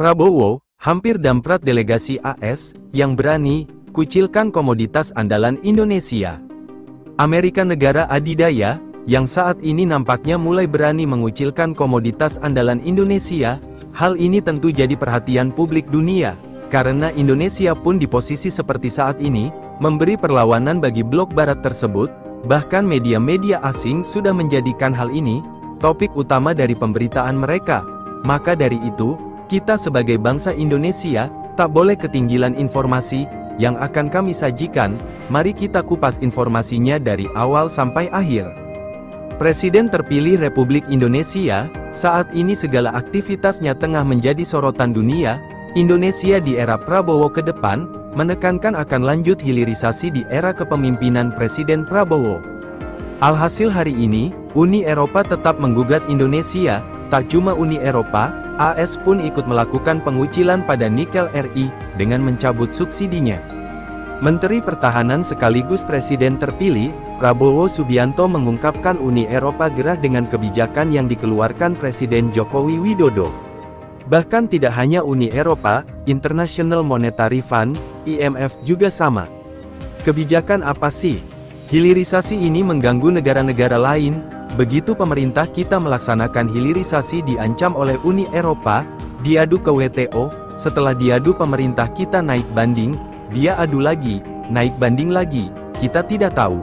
Prabowo hampir damprat delegasi AS yang berani kucilkan komoditas andalan Indonesia. Amerika negara adidaya yang saat ini nampaknya mulai berani mengucilkan komoditas andalan Indonesia. Hal ini tentu jadi perhatian publik dunia, karena Indonesia pun di posisi seperti saat ini, memberi perlawanan bagi blok barat tersebut. Bahkan media-media asing sudah menjadikan hal ini topik utama dari pemberitaan mereka. Maka dari itu, kita sebagai bangsa Indonesia tak boleh ketinggalan informasi yang akan kami sajikan. Mari kita kupas informasinya dari awal sampai akhir. Presiden terpilih Republik Indonesia, saat ini segala aktivitasnya tengah menjadi sorotan dunia. Indonesia di era Prabowo ke depan, menekankan akan lanjut hilirisasi di era kepemimpinan Presiden Prabowo. Alhasil hari ini, Uni Eropa tetap menggugat Indonesia. Tak cuma Uni Eropa, AS pun ikut melakukan pengucilan pada nikel RI, dengan mencabut subsidinya. Menteri Pertahanan sekaligus Presiden terpilih, Prabowo Subianto mengungkapkan Uni Eropa gerah dengan kebijakan yang dikeluarkan Presiden Joko Widodo. Bahkan tidak hanya Uni Eropa, International Monetary Fund, IMF juga sama. Kebijakan apa sih? Hilirisasi ini mengganggu negara-negara lain. Begitu pemerintah kita melaksanakan hilirisasi diancam oleh Uni Eropa, diadu ke WTO, setelah diadu pemerintah kita naik banding, dia adu lagi, naik banding lagi, kita tidak tahu.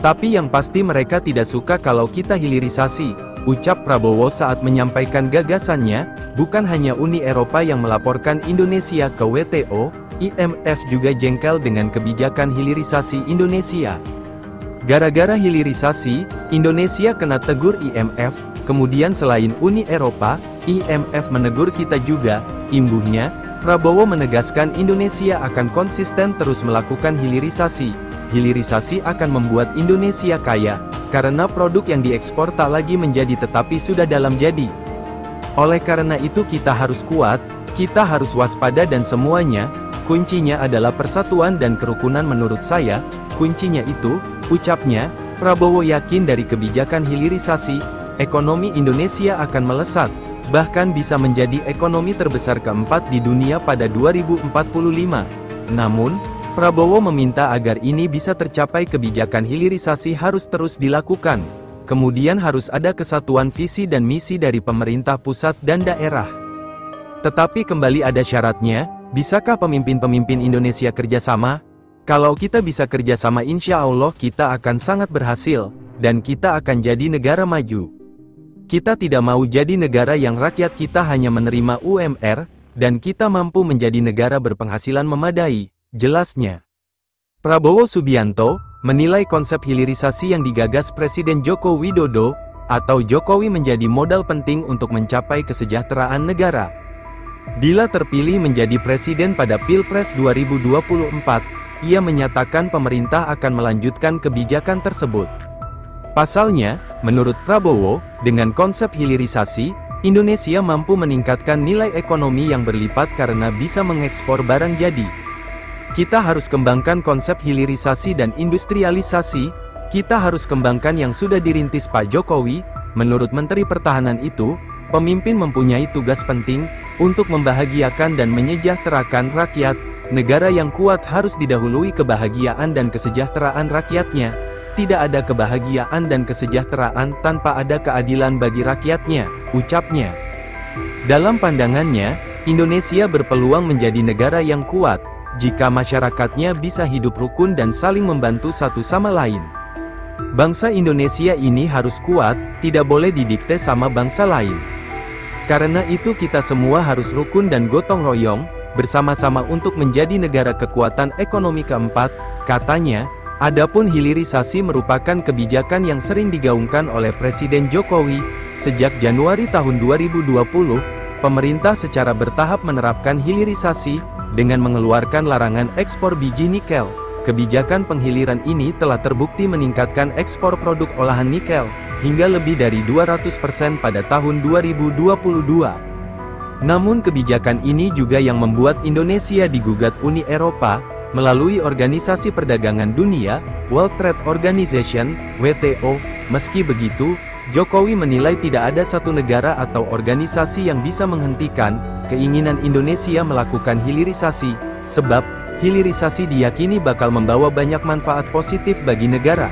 Tapi yang pasti mereka tidak suka kalau kita hilirisasi, ucap Prabowo saat menyampaikan gagasannya. Bukan hanya Uni Eropa yang melaporkan Indonesia ke WTO, IMF juga jengkel dengan kebijakan hilirisasi Indonesia. Gara-gara hilirisasi, Indonesia kena tegur IMF, kemudian selain Uni Eropa, IMF menegur kita juga. Imbuhnya, Prabowo menegaskan Indonesia akan konsisten terus melakukan hilirisasi. Hilirisasi akan membuat Indonesia kaya, karena produk yang diekspor tak lagi menjadi tetapi sudah dalam jadi. Oleh karena itu kita harus kuat, kita harus waspada dan semuanya, kuncinya adalah persatuan dan kerukunan menurut saya, kuncinya itu, ucapnya. Prabowo yakin dari kebijakan hilirisasi, ekonomi Indonesia akan melesat, bahkan bisa menjadi ekonomi terbesar keempat di dunia pada 2045. Namun, Prabowo meminta agar ini bisa tercapai kebijakan hilirisasi harus terus dilakukan. Kemudian harus ada kesatuan visi dan misi dari pemerintah pusat dan daerah. Tetapi kembali ada syaratnya, bisakah pemimpin-pemimpin Indonesia kerjasama? Kalau kita bisa kerjasama insya Allah kita akan sangat berhasil, dan kita akan jadi negara maju. Kita tidak mau jadi negara yang rakyat kita hanya menerima UMR, dan kita mampu menjadi negara berpenghasilan memadai, jelasnya. Prabowo Subianto menilai konsep hilirisasi yang digagas Presiden Joko Widodo, atau Jokowi menjadi modal penting untuk mencapai kesejahteraan negara. Bila terpilih menjadi presiden pada Pilpres 2024, ia menyatakan pemerintah akan melanjutkan kebijakan tersebut. Pasalnya, menurut Prabowo, dengan konsep hilirisasi, Indonesia mampu meningkatkan nilai ekonomi yang berlipat karena bisa mengekspor barang jadi. Kita harus kembangkan konsep hilirisasi dan industrialisasi, kita harus kembangkan yang sudah dirintis Pak Jokowi. Menurut Menteri Pertahanan itu, pemimpin mempunyai tugas penting, untuk membahagiakan dan menyejahterakan rakyat. Negara yang kuat harus didahului kebahagiaan dan kesejahteraan rakyatnya. Tidak ada kebahagiaan dan kesejahteraan tanpa ada keadilan bagi rakyatnya, ucapnya. Dalam pandangannya, Indonesia berpeluang menjadi negara yang kuat, jika masyarakatnya bisa hidup rukun dan saling membantu satu sama lain. Bangsa Indonesia ini harus kuat, tidak boleh didikte sama bangsa lain. Karena itu kita semua harus rukun dan gotong royong, bersama-sama untuk menjadi negara kekuatan ekonomi keempat, katanya. Adapun hilirisasi merupakan kebijakan yang sering digaungkan oleh Presiden Jokowi. Sejak Januari tahun 2020, pemerintah secara bertahap menerapkan hilirisasi, dengan mengeluarkan larangan ekspor biji nikel. Kebijakan penghiliran ini telah terbukti meningkatkan ekspor produk olahan nikel, hingga lebih dari 200% pada tahun 2022. Namun kebijakan ini juga yang membuat Indonesia digugat Uni Eropa, melalui Organisasi Perdagangan Dunia, World Trade Organization, WTO. Meski begitu, Jokowi menilai tidak ada satu negara atau organisasi yang bisa menghentikan keinginan Indonesia melakukan hilirisasi, sebab hilirisasi diyakini bakal membawa banyak manfaat positif bagi negara.